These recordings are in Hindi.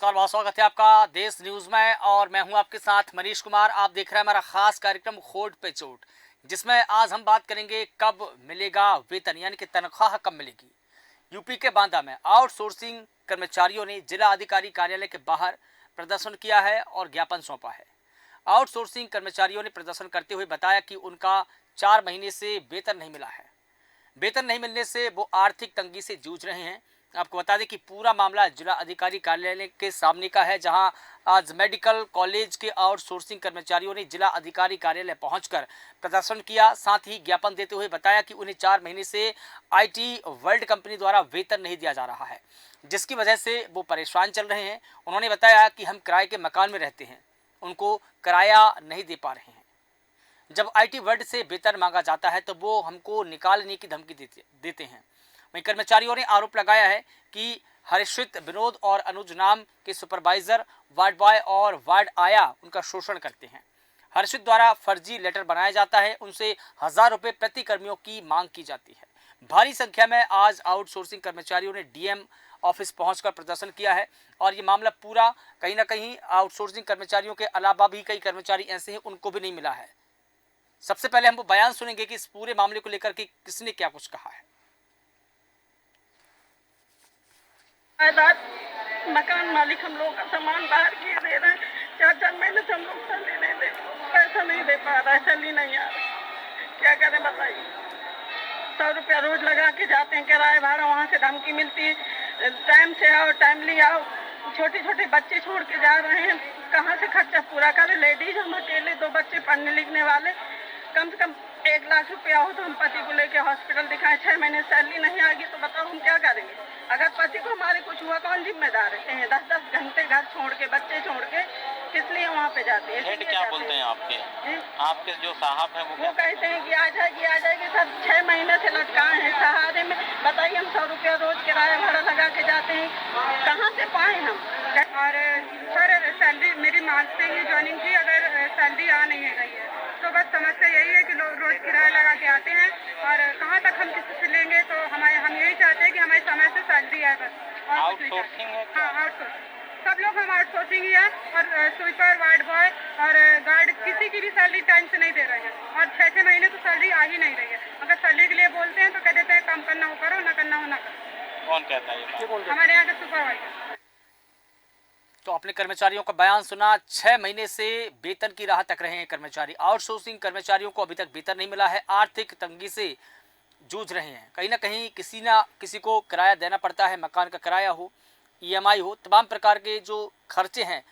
नमस्कार, बहुत स्वागत है आपका देश न्यूज में और मैं हूं आपके साथ मनीष कुमार। आप देख रहे हैं हमारा खास कार्यक्रम होठ पे चोट, जिसमें आज हम बात करेंगे कब मिलेगा वेतन, यानी कि तनख्वाह कब मिलेगी। यूपी के बांदा में आउटसोर्सिंग कर्मचारियों ने जिला अधिकारी कार्यालय के बाहर प्रदर्शन किया है और ज्ञापन सौंपा है। आउटसोर्सिंग कर्मचारियों ने प्रदर्शन करते हुए बताया कि उनका 4 महीने से वेतन नहीं मिला है। वेतन नहीं मिलने से वो आर्थिक तंगी से जूझ रहे हैं। आपको बता दें कि पूरा मामला जिला अधिकारी कार्यालय के सामने का है, जहां आज मेडिकल कॉलेज के आउटसोर्सिंग कर्मचारियों ने जिला अधिकारी कार्यालय पहुंचकर प्रदर्शन किया। साथ ही ज्ञापन देते हुए बताया कि उन्हें 4 महीने से आईटी वर्ल्ड कंपनी द्वारा वेतन नहीं दिया जा रहा है, जिसकी वजह से वो परेशान चल रहे हैं। उन्होंने बताया कि हम किराए के मकान में रहते हैं, उनको किराया नहीं दे पा रहे हैं। जब आईटी वर्ल्ड से वेतन मांगा जाता है तो वो हमको निकालने की धमकी देते हैं। वहीं कर्मचारियों ने आरोप लगाया है कि हर्षित, विनोद और अनुज नाम के सुपरवाइजर, वार्ड बॉय और वार्ड आया उनका शोषण करते हैं। हर्षित द्वारा फर्जी लेटर बनाया जाता है, उनसे 1000 रुपये प्रति कर्मियों की मांग की जाती है। भारी संख्या में आज आउटसोर्सिंग कर्मचारियों ने डीएम ऑफिस पहुंचकर प्रदर्शन किया है और ये मामला पूरा कहीं ना कहीं आउटसोर्सिंग कर्मचारियों के अलावा भी कई कर्मचारी ऐसे हैं, उनको भी नहीं मिला है। सबसे पहले हम वो बयान सुनेंगे कि इस पूरे मामले को लेकर के किसने क्या कुछ कहा है। मकान मालिक हम लोग का सामान बाहर किए दे रहे हैं। 4-4 महीने से हम लोग सैलरी नहीं दे, पैसा नहीं दे पा रहा है, सैलरी नहीं आ रहा, क्या करें बताइए। 100 रुपया रोज लगा के जाते हैं किराया भाड़ा, वहाँ से धमकी मिलती है टाइम से आओ, टाइमली आओ। छोटे छोटे बच्चे छोड़ के जा रहे हैं, कहाँ से खर्चा पूरा करें। लेडीज हम अकेले, 2 बच्चे पढ़ने लिखने वाले, कम से कम 1 लाख रुपया हो तो हम पति को लेके हॉस्पिटल दिखाएं। 6 महीने सैलरी नहीं आएगी तो बताओ हम क्या करेंगे। अगर पति को हमारे कुछ हुआ कौन जिम्मेदार है। 10-10 घंटे घर छोड़ के, बच्चे छोड़ के किस लिए वहाँ पे जाते हैं। हेड क्या बोलते हैं आपके जो साहब हैं वो कहते हैं कि आ जाएगी सर। 6 महीने से लटकाए हैं सहारे में। बताइए, हम 100 रुपया रोज किराया भाड़ा लगा के जाते हैं, कहाँ से पाए हम। और सर सैलरी मेरी मार्च से ही ज्वाइनिंग थी, अगर सैलरी आ नहीं रही है तो बस समस्या यही है कि लोग रोज किराया लगा के आते हैं और कहाँ तक हम किसी से लेंगे। तो हम यही चाहते हैं कि हमारे समय से सैलरी आए बस। और आउटसोर्सिंग है? हाँ, आउटसोर्सिंग सब लोग हम आउटसोर्सिंग ही है। और स्वीपर, वार्ड बॉय और गार्ड किसी की भी सैलरी टाइम से नहीं दे रहे हैं और 6-6 महीने तो सैलरी आ ही नहीं रही है। अगर सैलरी के लिए बोलते हैं तो कह देते हैं काम करना हो करो, ना करना हो ना करो। कौन कहता है? हमारे यहाँ के सुपरवाइजर। तो अपने कर्मचारियों का बयान सुना। 6 महीने से वेतन की राह तक रहे हैं कर्मचारी। आउटसोर्सिंग कर्मचारियों को अभी तक वेतन नहीं मिला है, आर्थिक तंगी से जूझ रहे हैं। कहीं ना किसी को किराया देना पड़ता है, मकान का किराया हो, ईएमआई हो, तमाम प्रकार के जो खर्चे हैं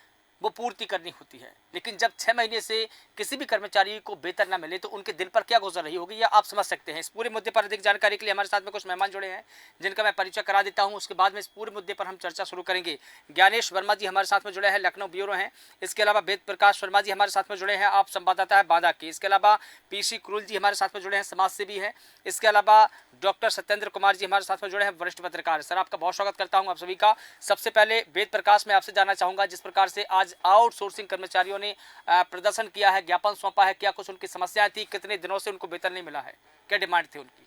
वो पूर्ति करनी होती है। लेकिन जब 6 महीने से किसी भी कर्मचारी को वेतन न मिले तो उनके दिल पर क्या गुजर रही होगी, या आप समझ सकते हैं। इस पूरे मुद्दे पर अधिक जानकारी के लिए हमारे साथ में कुछ मेहमान जुड़े हैं, जिनका मैं परिचय करा देता हूं। उसके बाद में इस पूरे मुद्दे पर हम चर्चा शुरू करेंगे। ज्ञानेश वर्मा जी हमारे साथ में जुड़े हैं, लखनऊ ब्यूरो हैं। इसके अलावा वेद प्रकाश वर्मा जी हमारे साथ में जुड़े हैं, आप संवाददाता है बांदा के। इसके अलावा पीसी क्रूल जी हमारे साथ में जुड़े हैं, समाज सेवी हैं। इसके अलावा डॉक्टर सत्येंद्र कुमार जी हमारे साथ में जुड़े हैं, वरिष्ठ पत्रकार। सर, आपका बहुत स्वागत करता हूं आप सभी का। सबसे पहले वेद प्रकाश, मैं आपसे जानना चाहूंगा, जिस प्रकार से आज आउटसोर्सिंग कर्मचारियों ने प्रदर्शन किया है, ज्ञापन सौंपा है, क्या कुछ उनकी समस्याएं थी, कितने दिनों से उनको वेतन नहीं मिला है, क्या डिमांड थी उनकी?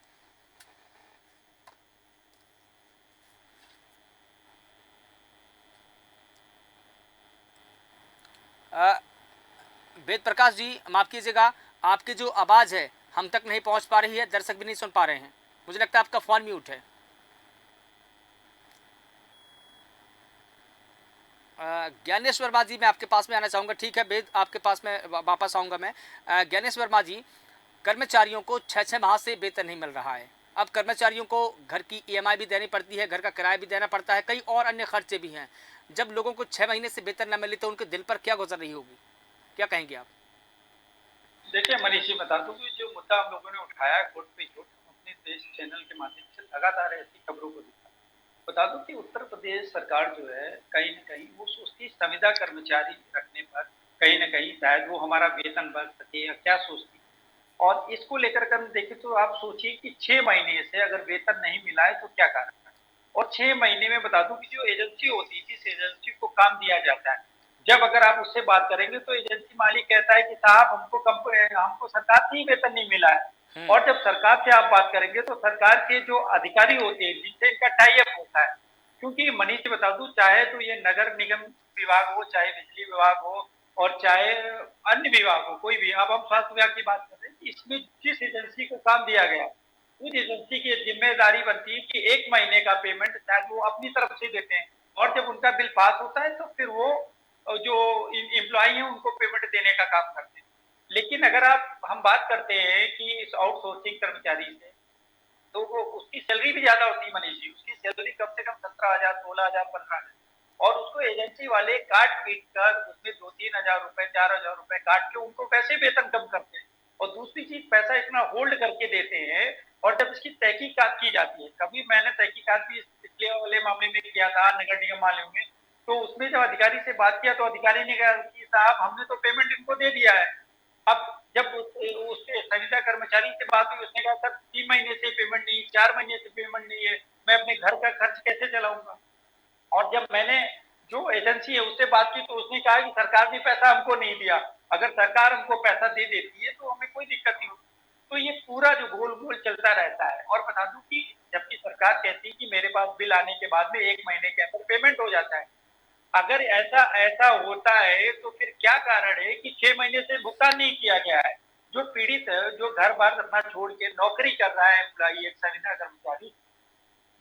वेद प्रकाश जी, माफ कीजिएगा, आपकी जो आवाज है हम तक नहीं पहुंच पा रही है, दर्शक भी नहीं सुन पा रहे हैं। मुझे लगता है आपका फोन म्यूट है। ज्ञानेश वर्मा जी, मैं आपके पास में आना चाहूँगा। ठीक है वेद, आपके पास में वापस आऊँगा मैं। ज्ञानेश वर्मा जी, कर्मचारियों को 6-6 माह से वेतन नहीं मिल रहा है। अब कर्मचारियों को घर की ईएमआई भी देनी पड़ती है, घर का किराया भी देना पड़ता है, कई और अन्य खर्चे भी हैं। जब लोगों को 6 महीने से वेतन न मिले तो उनके दिल पर क्या गुजर रही होगी, क्या कहेंगे आप? देखिए मनीष जी, बता दूं कि जो मुद्दा हम लोगों ने उठाया कोर्ट पे कोर्ट, हम अपने देश चैनल के माध्यम से लगातार ऐसी खबरों को दिखा। बता दूं कि उत्तर प्रदेश सरकार जो है कहीं न कहीं वो सोचती है संविदा कर्मचारी रखने पर कहीं न कहीं शायद वो हमारा वेतन बढ़ सके या क्या सोचती है। और इसको लेकर के हम देखें तो आप सोचिए कि 6 महीने से अगर वेतन नहीं मिला है तो क्या कारण है। और 6 महीने में बता दूं कि जो एजेंसी होती है, जिस एजेंसी को काम दिया जाता है, जब अगर आप उससे बात करेंगे तो एजेंसी मालिक कहता है कि साहब हमको सरकार से ही वेतन नहीं मिला है। और जब सरकार से आप बात करेंगे तो सरकार के जो अधिकारी होते हैं जिनसे इनका टाई अप होता है, क्योंकि मनीष जी बता दूं, चाहे तो ये नगर निगम विभाग हो, चाहे बिजली विभाग हो, और चाहे अन्य विभाग हो, कोई भी, अब हम स्वास्थ्य विभाग की बात कर रहे हैं, इसमें जिस एजेंसी को काम दिया गया उस एजेंसी की जिम्मेदारी बनती है कि 1 महीने का पेमेंट शायद वो अपनी तरफ से देते हैं, और जब उनका बिल पास होता है तो फिर वो जो एम्प्लॉई है उनको पेमेंट देने का काम करते हैं। लेकिन अगर हम बात करते हैं कि इस आउटसोर्सिंग कर्मचारी से, तो वो उसकी सैलरी भी ज्यादा होती है मनीष जी, उसकी सैलरी कम से कम 17,000, 16,000, 15,000, और उसको एजेंसी वाले काट पीट कर उसमें 2-3 हजार रुपए, 4,000 रुपए काट के उनको वैसे वेतन कम करते हैं, और दूसरी चीज पैसा इतना होल्ड करके देते हैं। और जब इसकी तहकीकात की जाती है, कभी मैंने तहकीकात भी पिछले वाले मामले में किया था नगर निगम मामले में, तो उसमें जब अधिकारी से बात किया तो अधिकारी ने कहा कि साहब हमने तो पेमेंट इनको दे दिया है। अब जब उससे संविदा कर्मचारी से बात हुई, उसने कहा सर 3 महीने से पेमेंट नहीं, 4 महीने से पेमेंट नहीं है, मैं अपने घर का खर्च कैसे चलाऊंगा। और जब मैंने जो एजेंसी है उससे बात की तो उसने कहा कि सरकार ने पैसा हमको नहीं दिया, अगर सरकार हमको पैसा दे देती है तो हमें कोई दिक्कत नहीं होती। तो ये पूरा जो गोल गोल चलता रहता है। और बता दूं कि जबकि सरकार कहती है कि मेरे पास बिल आने के बाद में 1 महीने के अंदर पेमेंट हो जाता है, अगर ऐसा ऐसा होता है तो फिर क्या कारण है कि 6 महीने से भुगतान नहीं किया गया है। जो पीड़ित है, जो घर बार अपना छोड़ के नौकरी कर रहा है एम्प्लॉई, एक संविदा कर्मचारी,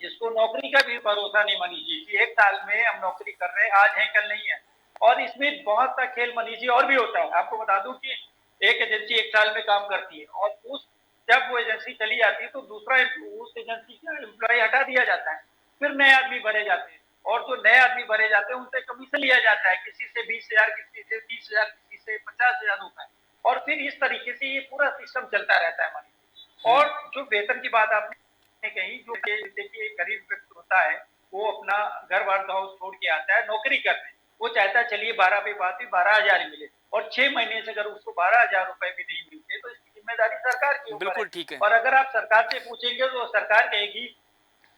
जिसको नौकरी का भी भरोसा नहीं मनीष जी कि 1 साल में हम नौकरी कर रहे हैं, आज है कल नहीं है। और इसमें बहुत सा खेल मनीष जी और भी होता है। आपको बता दूं कि एक एजेंसी 1 साल में काम करती है, और उस जब वो एजेंसी चली जाती है तो दूसरा उस एजेंसी का एम्प्लॉय हटा दिया जाता है, फिर नए आदमी भरे जाते हैं, और जो नए आदमी भरे जाते हैं उनसे कमीशन लिया जाता है, किसी से 20,000, किसी से 30,000, किसी से 50,000 रुपए, और फिर इस तरीके से ये पूरा सिस्टम चलता रहता है मनीष जी। और जो वेतन की बात आपने कही, जो देखिए गरीब व्यक्ति होता है वो अपना घर बार हाउस छोड़ के आता है नौकरी करने, वो चाहता है चलिए 12 पे बात हुई 12,000 ही मिले, और 6 महीने से अगर उसको 12,000 रुपए भी नहीं मिलते तो इसकी जिम्मेदारी सरकार के ऊपर बिल्कुल है। ठीक है। और अगर आप सरकार से पूछेंगे तो सरकार कहेगी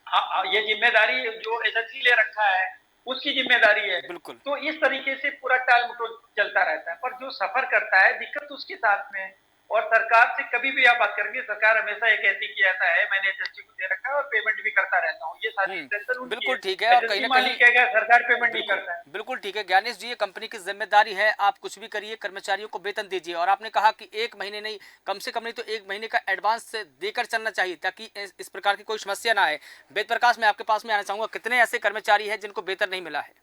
हाँ, ये जिम्मेदारी जो एजेंसी ले रखा है उसकी जिम्मेदारी है। बिल्कुल। तो इस तरीके से पूरा टाल मटोल चलता रहता है, पर जो सफर करता है दिक्कत उसके साथ में है। और सरकार से कभी भी आप बात करेंगे, सरकार हमेशा ये कहती कि ऐसा है, मैंने एजेंसी को दे रखा है और पेमेंट भी करता रहता हूँ, ये सारी टेंशन उनकी बिल्कुल है। ठीक है, और कहीं एजेंसी ना मालिक कहीं कहेगा सरकार पेमेंट नहीं बिल्कुल करता है। बिल्कुल ठीक है ज्ञानेश जी, ये कंपनी की जिम्मेदारी है, आप कुछ भी करिए, कर्मचारियों को वेतन दीजिए। और आपने कहा कि 1 महीने नहीं, कम से कम नहीं तो 1 महीने का एडवांस से देकर चलना चाहिए, ताकि इस प्रकार की कोई समस्या ना आए। वेद प्रकाश, मैं आपके पास में आना चाहूंगा, कितने ऐसे कर्मचारी हैं जिनको वेतन नहीं मिला है?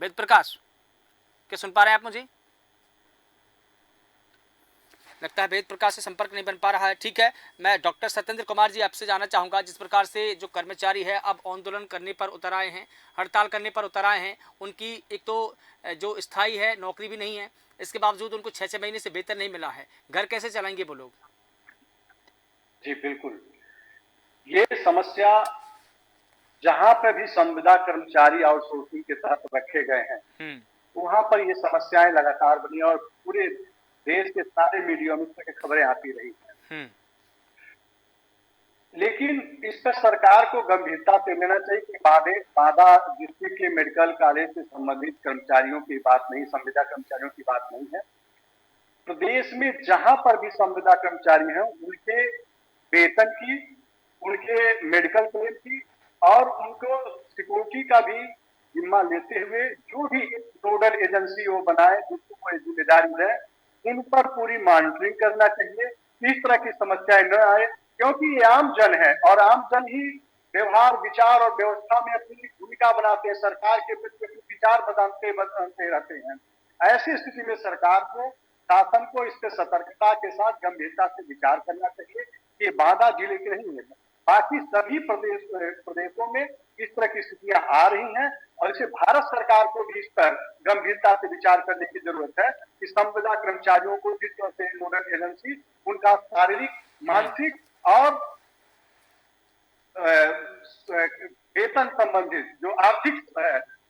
वेद प्रकाश, क्या सुन पा रहे हैं आप मुझे? लगता है वेद प्रकाश से संपर्क नहीं बन पा रहा है। ठीक है, मैं डॉक्टर सत्येंद्र कुमार जी आपसे जानना चाहूँगा, जिस प्रकार से जो कर्मचारी है अब आंदोलन करने पर उतर आए हैं, हड़ताल करने पर उतर आए हैं, उनकी एक तो जो स्थायी है नौकरी भी नहीं है, इसके बावजूद उनको 6-6 महीने से वेतन नहीं मिला है, घर कैसे चलाएंगे वो लोग? जी बिल्कुल, ये समस्या जहां पर भी संविदा कर्मचारी आउटसोर्सिंग के तहत रखे गए हैं वहां पर ये समस्याएं लगातार बनी और पूरे देश के सारे मीडिया में इसकी खबरें आती रही हैं। लेकिन इस पर सरकार को गंभीरता से लेना चाहिए कि बाधा डिस्ट्रिक्ट के मेडिकल कॉलेज से संबंधित कर्मचारियों की बात नहीं, संविदा कर्मचारियों की बात नहीं है। प्रदेश में जहां पर भी संविदा कर्मचारी हैं उनके वेतन की, उनके मेडिकल क्लेम की और उनको सिक्योरिटी का भी जिम्मा लेते हुए जो भी नोडल एजेंसी वो बनाए जिसको कोई जिम्मेदारी है, उन पर पूरी मॉनिटरिंग करना चाहिए, इस तरह की समस्याएं न आए, क्योंकि ये आम जन है और आम जन ही व्यवहार, विचार और व्यवस्था में अपनी भूमिका बनाते हैं, सरकार के प्रति विचार बदलते रहते हैं। ऐसी स्थिति में सरकार को, शासन को इस पर सतर्कता के साथ गंभीरता से विचार करना चाहिए कि बाधा जिले के नहीं है, बाकी सभी प्रदेशों में इस तरह की स्थितियां आ रही हैं और इसे भारत सरकार को भी इस पर गंभीरता से विचार करने की जरूरत है कि संविदा कर्मचारियों को जिस तरह से नोडल एजेंसी उनका शारीरिक, मानसिक और वेतन संबंधित जो आर्थिक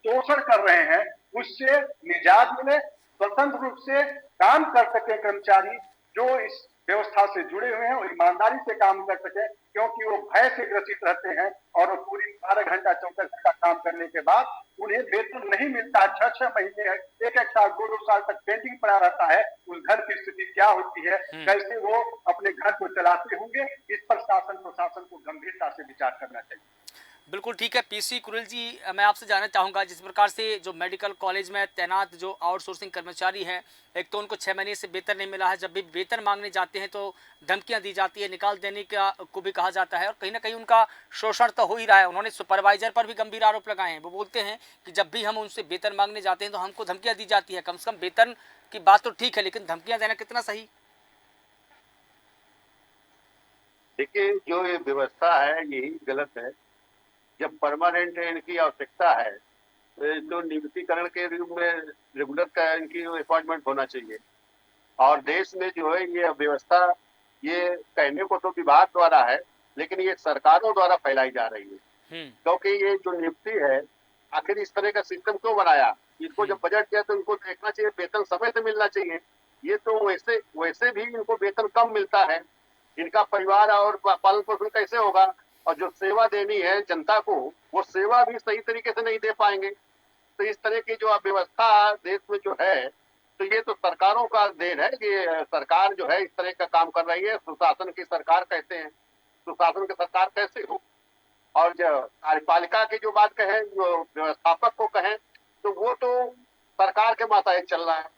शोषण कर रहे हैं उससे निजात मिले, स्वतंत्र रूप से काम कर सके कर्मचारी जो इस व्यवस्था से जुड़े हुए हैं और ईमानदारी से काम कर सके, क्योंकि वो भय से ग्रसित रहते हैं और वो पूरी 12 घंटा 24 घंटा काम करने के बाद उन्हें वेतन नहीं मिलता। 6-6 महीने, एक साल, 2-2 साल तक पेंडिंग पड़ा रहता है। उस घर की स्थिति क्या होती है, कैसे वो अपने घर को चलाते होंगे, इस पर शासन प्रशासन को गंभीरता से विचार करना चाहिए। बिल्कुल ठीक है। पीसी कुरेल जी, मैं आपसे जानना चाहूँगा, जिस प्रकार से जो मेडिकल कॉलेज में तैनात जो आउटसोर्सिंग कर्मचारी हैं, एक तो उनको 6 महीने से वेतन नहीं मिला है, जब भी वेतन मांगने जाते हैं तो धमकियां दी जाती है, निकाल देने का को भी कहा जाता है और कहीं ना कहीं उनका शोषण तो हो ही रहा है। उन्होंने सुपरवाइजर पर भी गंभीर आरोप लगाए हैं। वो बोलते हैं कि जब भी हम उनसे वेतन मांगने जाते हैं तो हमको धमकियाँ दी जाती है। कम से कम वेतन की बात तो ठीक है, लेकिन धमकियाँ देना कितना सही? देखिए, जो ये व्यवस्था है यही गलत है। जब परमानेंट इनकी आवश्यकता है तो नियमितीकरण के रूप में रेगुलर का इनकी अपॉइंटमेंट होना चाहिए। और देश में जो है ये व्यवस्था, ये कहने को तो विभाग द्वारा है, लेकिन ये सरकारों द्वारा फैलाई जा रही है। क्योंकि ये जो नियुक्ति है, आखिर इस तरह का सिस्टम क्यों बनाया? इसको जब बजट दिया तो इनको देखना चाहिए, वेतन समय से मिलना चाहिए। ये तो वैसे भी इनको वेतन कम मिलता है, इनका परिवार और पालन पोषण कैसे होगा? और जो सेवा देनी है जनता को, वो सेवा भी सही तरीके से नहीं दे पाएंगे। तो इस तरह की जो व्यवस्था देश में जो है, तो ये तो सरकारों का देन है कि सरकार जो है इस तरह का काम कर रही है। सुशासन की सरकार कहते हैं, सुशासन की सरकार कैसे हो? और जो कार्यपालिका की जो बात कहें, जो व्यवस्थापक को कहें, तो वो तो सरकार के माताए चल रहा है।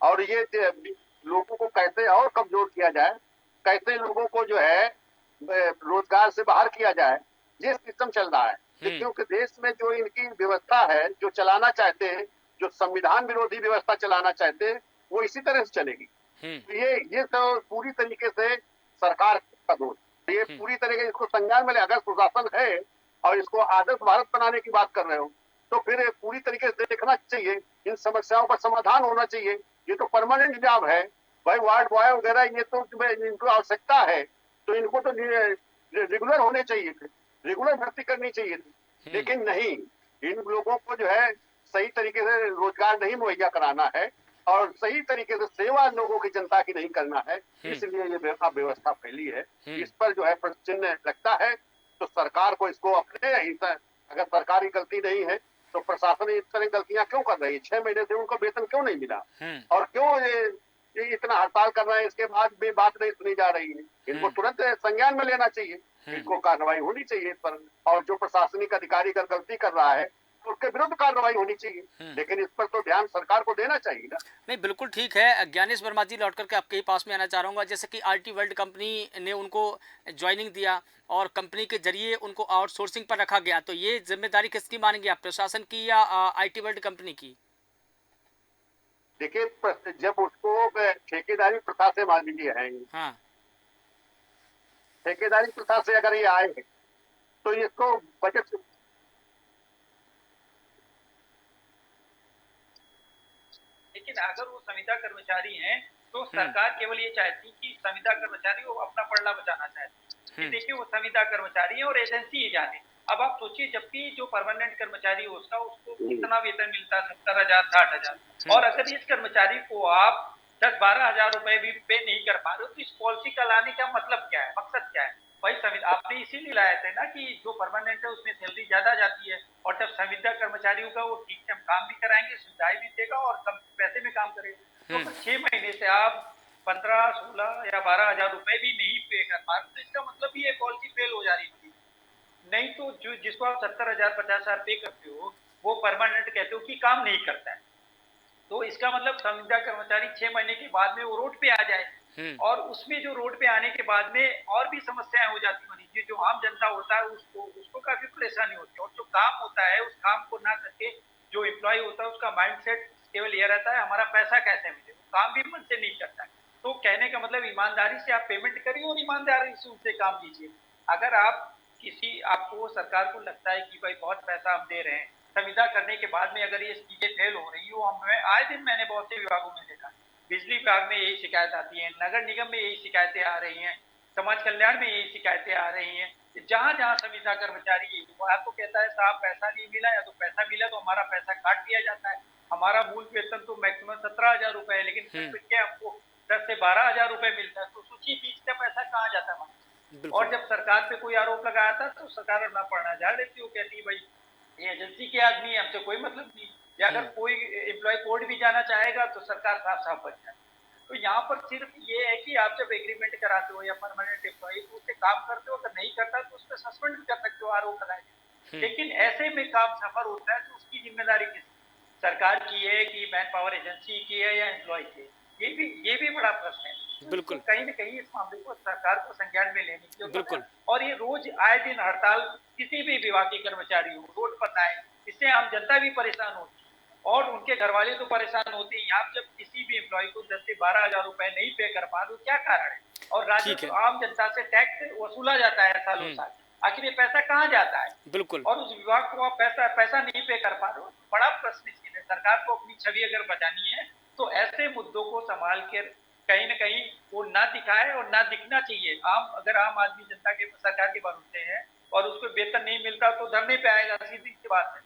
और ये लोगों को कैसे और कमजोर किया जाए, कैसे लोगों को जो है रोजगार से बाहर किया जाए, ये सिस्टम चल रहा है। क्योंकि देश में जो इनकी व्यवस्था है, जो चलाना चाहते हैं, जो संविधान विरोधी व्यवस्था चलाना चाहते हैं, वो इसी तरह से चलेगी। तो ये तो पूरी तरीके से सरकार का दोष, ये पूरी तरीके इसको संज्ञान में ले। अगर सुशासन है और इसको आदर्श भारत बनाने की बात कर रहे हो, तो फिर पूरी तरीके से देखना चाहिए, इन समस्याओं का समाधान होना चाहिए। ये तो परमानेंट जॉब है भाई, वार्ड बॉय वगैरह, ये तो इनको आवश्यकता है, तो इनको तो रेगुलर होने चाहिए थे, रेगुलर भर्ती करनी चाहिए थी। लेकिन नहीं, इन लोगों को जो है सही तरीके से रोजगार नहीं मुहैया कराना है और सही तरीके से सेवा लोगों की, जनता की नहीं करना है, इसलिए ये व्यवस्था फैली है। इस पर जो है प्रश्न चिन्ह लगता है। तो सरकार को इसको अपने अगर सरकार की गलती नहीं है तो प्रशासन इस तरह गलतियां क्यों कर रही है? 6 महीने से उनको वेतन क्यों नहीं मिला और क्यों ये इतना हड़ताल कर रहे हैं? इसके बाद भी बात नहीं सुनी जा रही है। इनको तुरंत संज्ञान में लेना चाहिए, इनको कार्रवाई होनी चाहिए इस पर। और जो प्रशासनिक अधिकारी अगर गलती कर रहा है तो उसके विरुद्ध कार्रवाई होनी चाहिए। लेकिन इस पर तो ध्यान सरकार को देना चाहिए ना। नहीं, बिल्कुल ठीक है। ज्ञानेश वर्मा जी, लौट करके आपके ही पास में आना चाह रहा हूँ। जैसे कि आरटी वर्ल्ड कंपनी ने उनको ज्वाइनिंग दिया और कंपनी के जरिए उनको आउटसोर्सिंग पर रखा गया, तो ये जिम्मेदारी किसकी मानेंगे आप, प्रशासन की या आईटी वर्ल्ड कंपनी की? देखिए, जब उसको ठेकेदारी प्रथा से मान लीजिए है, हाँ, ठेकेदारी प्रथा से अगर ये आए तो इसको बजट से लेकिन अगर वो संविदा कर्मचारी हैं तो सरकार केवल ये चाहती कि संविदा कर्मचारी वो अपना पल्ला बचाना चाहती है। देखिए, वो संविदा कर्मचारी है और एजेंसी ही जाने। अब आप सोचिए, जबकि जो परमानेंट कर्मचारी हो उसको कितना वेतन मिलता है, 70,000 60,000, और अगर इस कर्मचारी को आप 10-12 हजार रुपए भी पे नहीं कर पा रहे हो, तो इस पॉलिसी का लाने का मतलब क्या है, मकसद क्या है? भाई संविदा आपने इसीलिए लाया था ना कि जो परमानेंट है उसमें सैलरी ज्यादा जाती है, और जब संविदा कर्मचारियों का वो ठीक से काम भी कराएंगे, सुविधाएं भी देगा और कम पैसे में काम करेगा। तो 6 महीने से आप 15, 16 या 12 हजार रुपए भी नहीं पे कर पा रहे, तो इसका मतलब ये पॉलिसी फेल हो जा रही है। नहीं तो जो जिसको आप 70,000 50,000 पे करते हो, वो परमानेंट कहते हो कि काम नहीं करता है। तो इसका मतलब संविदा कर्मचारी 6 महीने के बाद में वो रोड पे आ जाए, और उसमें जो रोड पे आने के बाद में और भी समस्याएं हो जाती है। जो आम जनता होता है उसको काफी परेशानी होती है, और जो काम होता है उस काम को ना करके जो एम्प्लॉय होता है उसका माइंडसेट केवल ये रहता है हमारा पैसा कैसे मिले, काम भी मन से नहीं करता है। तो कहने का मतलब ईमानदारी से आप पेमेंट करिए और ईमानदारी से उनसे काम लीजिए। अगर आपको सरकार को लगता है कि भाई बहुत पैसा हम दे रहे हैं, संविदा करने के बाद में अगर ये चीजें फेल हो रही हो, हमें आए दिन मैंने बहुत से विभागों में देखा, बिजली विभाग में यही शिकायत आती है, नगर निगम में यही शिकायतें आ रही हैं, समाज कल्याण में यही शिकायतें आ रही हैं। जहां जहां संविदा कर्मचारी आपको कहता है साहब पैसा नहीं मिला, या तो पैसा मिला तो हमारा पैसा काट दिया जाता है, हमारा मूल वेतन तो मैक्सिमम 17,000 रुपए है, लेकिन फिर हमको 10 से 12 हजार रुपए मिलता है। तो सोचिए बीच का पैसा कहाँ जाता है। और जब सरकार पे कोई आरोप लगाया था तो सरकार ना पढ़ना झाड़ लेती, वो कहती है भाई ये एजेंसी के आदमी है, हमसे कोई मतलब नहीं। या अगर कोई एम्प्लॉय कोर्ट भी जाना चाहेगा तो सरकार साफ साफ बच जाए। तो यहाँ पर सिर्फ ये है कि आप जब एग्रीमेंट कराते हो या परमानेंट एम्प्लॉय तो उससे काम करते हो, अगर नहीं करता तो उस पर सस्पेंड भी कर सकते हो, आरोप लगाएंगे। लेकिन ऐसे में काम सफर होता है तो उसकी जिम्मेदारी किसकी, सरकार की है कि मैन पावर एजेंसी की है या एम्प्लॉय की है, ये भी बड़ा प्रश्न है। बिल्कुल। तो कहीं न कहीं इस मामले को सरकार को संज्ञान में लेने की जरूरत बिल्कुल। है। और ये रोज आए दिन हड़ताल किसी भी विभाग के कर्मचारी हो रोड पर आए, इससे आम जनता भी परेशान होती है और उनके घर वाले तो परेशान होते हैं। यहाँ जब किसी भी एम्प्लॉय को 10 से 12,000 रुपए नहीं पे कर पा तो क्या कारण है? और राजस्व आम जनता से टैक्स वसूला जाता है सालों साल, आखिर ये पैसा कहाँ जाता है? बिल्कुल। और उस विभाग को आप पैसा नहीं पे कर पा रहे हो, बड़ा प्रश्न है। सरकार को अपनी छवि अगर बचानी है तो ऐसे मुद्दों को संभाल कर कहीं न कहीं वो ना दिखाए और ना दिखना चाहिए। अगर आम आदमी जनता के सरकार के भरोसे है और उसको वेतन नहीं मिलता तो धरने पे आएगा, सीधी सी बात है।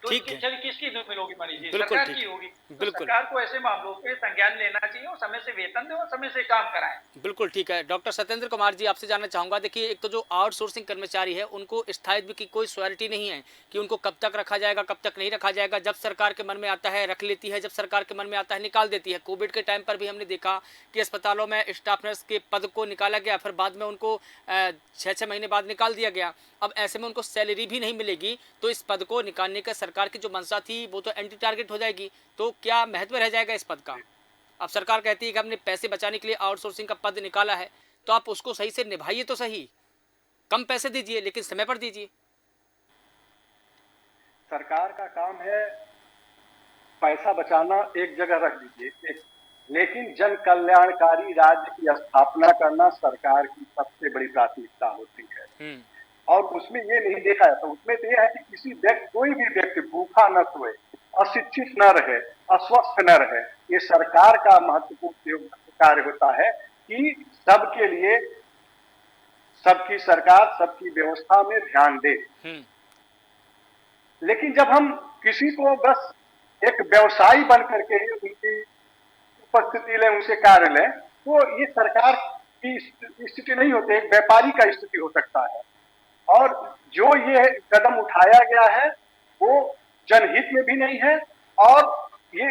तो इसकी छवि किसकी मिलोगी मनीष जी? सरकार की होगी। तो सरकार को ऐसे मामलों पे संज्ञान लेना चाहिए और समय से वेतन दे और समय से काम कराएं। बिल्कुल ठीक है। डॉक्टर सत्येंद्र कुमार जी, आपसे जानना चाहूंगा, देखिए एक तो जो आउटसोर्सिंग कर्मचारी है उनको स्थायित्व की कोई श्योरिटी नहीं है कि उनको कब तक रखा जाएगा कब तक नहीं रखा जाएगा। जब सरकार के मन में आता है रख लेती है, जब सरकार के मन में आता है निकाल देती है। कोविड के टाइम पर भी हमने देखा कि अस्पतालों में स्टाफ नर्स के पद को निकाला गया, फिर बाद में उनको 6-6 महीने बाद निकाल दिया गया। अब ऐसे में उनको सैलरी भी नहीं मिलेगी, तो इस पद को निकालने का सरकार की जो मंशा थी वो तो एंटी टारगेट हो जाएगी। तो क्या महत्व रह जाएगा इस पद का? अब सरकार कहती है कि हमने पैसे बचाने के लिए आउटसोर्सिंग का पद निकाला है, तो आप उसको सही से निभाइए तो सही, कम पैसे दीजिए लेकिन समय पर दीजिए। सरकार का काम है पैसा बचाना, एक जगह रख दीजिए, लेकिन जन कल्याणकारी राज्य की स्थापना करना सरकार की सबसे बड़ी प्राथमिकता होती है। और उसमें ये नहीं देखा जाता, उसमें तो ये है कि कोई भी व्यक्ति भूखा न सोए, अशिक्षित न रहे, अस्वस्थ न रहे। ये सरकार का महत्वपूर्ण कार्य होता है कि सबके लिए सबकी सरकार सबकी व्यवस्था में ध्यान दे। लेकिन जब हम किसी को बस एक व्यवसायी बन करके उनकी उपस्थिति लें, उनसे कार्य लें, तो ये सरकार की स्थिति नहीं होती, एक व्यापारी का स्थिति हो सकता है। और जो ये कदम उठाया गया है वो जनहित में भी नहीं है और ये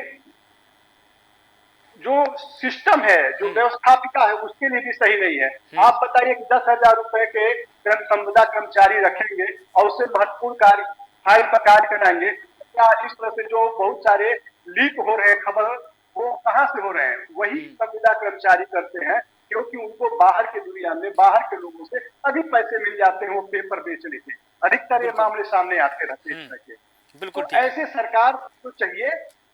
जो सिस्टम है, जो व्यवस्थापिका है, उसके लिए भी सही नहीं है। आप बताइए कि 10,000 रुपए के संविदा कर्मचारी रखेंगे और उससे महत्वपूर्ण कार्य फाइल पर कार्य कराएंगे, क्या इस तरह से जो बहुत सारे लीक हो रहे हैं खबर, वो कहाँ से हो रहे हैं? वही संविदा कर्मचारी करते हैं, क्योंकि उनको बाहर की दुनिया में बाहर के लोगों से अधिक पैसे मिल जाते हैं वो पेपर बेचने के। अधिकतर ये मामले सामने आते रहते हैं। बिल्कुल। तो ऐसे सरकार को चाहिए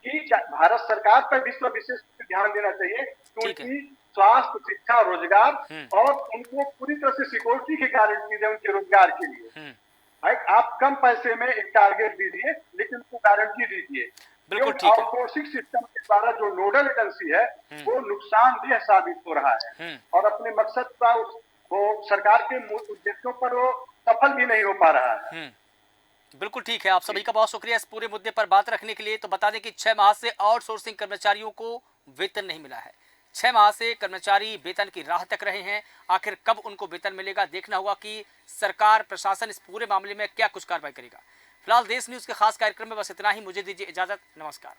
कि भारत सरकार पर विशेष ध्यान देना चाहिए कि उनकी स्वास्थ्य, शिक्षा, रोजगार और उनको पूरी तरह से सिक्योरिटी की गारंटी दें उनके रोजगार के लिए। आप कम पैसे में एक टारगेट दीजिए लेकिन उनको गारंटी दीजिए। आउटसोर्सिंग सिस्टम के द्वारा जो नोडल एजेंसी है वो नुकसानदेह साबित हो रहा है और अपने मकसद का वो सरकार के उद्देश्यों पर वो सफल भी नहीं हो पा रहा है। बिल्कुल ठीक है। आप सभी का बहुत शुक्रिया इस पूरे मुद्दे पर बात रखने के लिए। तो बता दें कि 6 माह से आउटसोर्सिंग कर्मचारियों को वेतन नहीं मिला है। 6 माह से कर्मचारी वेतन की राह तक रहे हैं। आखिर कब उनको वेतन मिलेगा, देखना होगा कि सरकार प्रशासन इस पूरे मामले में क्या कुछ कार्रवाई करेगा। फिलहाल देश न्यूज़ के खास कार्यक्रम में बस इतना ही। मुझे दीजिए इजाजत। नमस्कार।